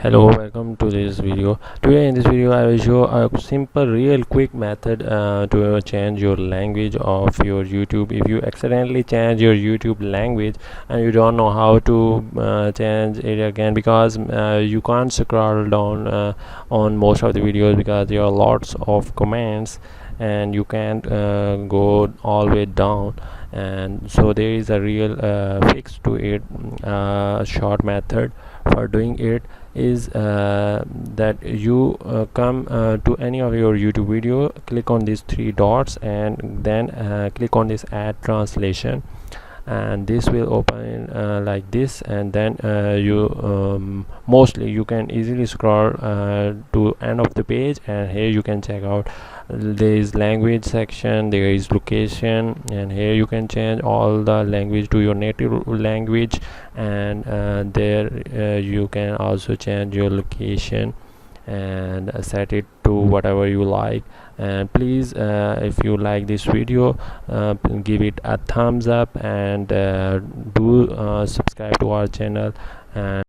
Hello, welcome to this video. Today in this video I will show a simple real quick method to change your language of your YouTube. If you accidentally change your YouTube language and you don't know how to change it again, because you can't scroll down on most of the videos because there are lots of comments and you can't go all the way down, and so there is a real fix to it. Short method for doing it is that you come to any of your YouTube video, click on these three dots and then click on this add translation, and this will open like this, and then mostly you can easily scroll to end of the page, and here you can check out there is language section, there is location, and here you can change all the language to your native language, and there you can also change your location and set it to whatever you like. And please, if you like this video, give it a thumbs up, and do subscribe to our channel. And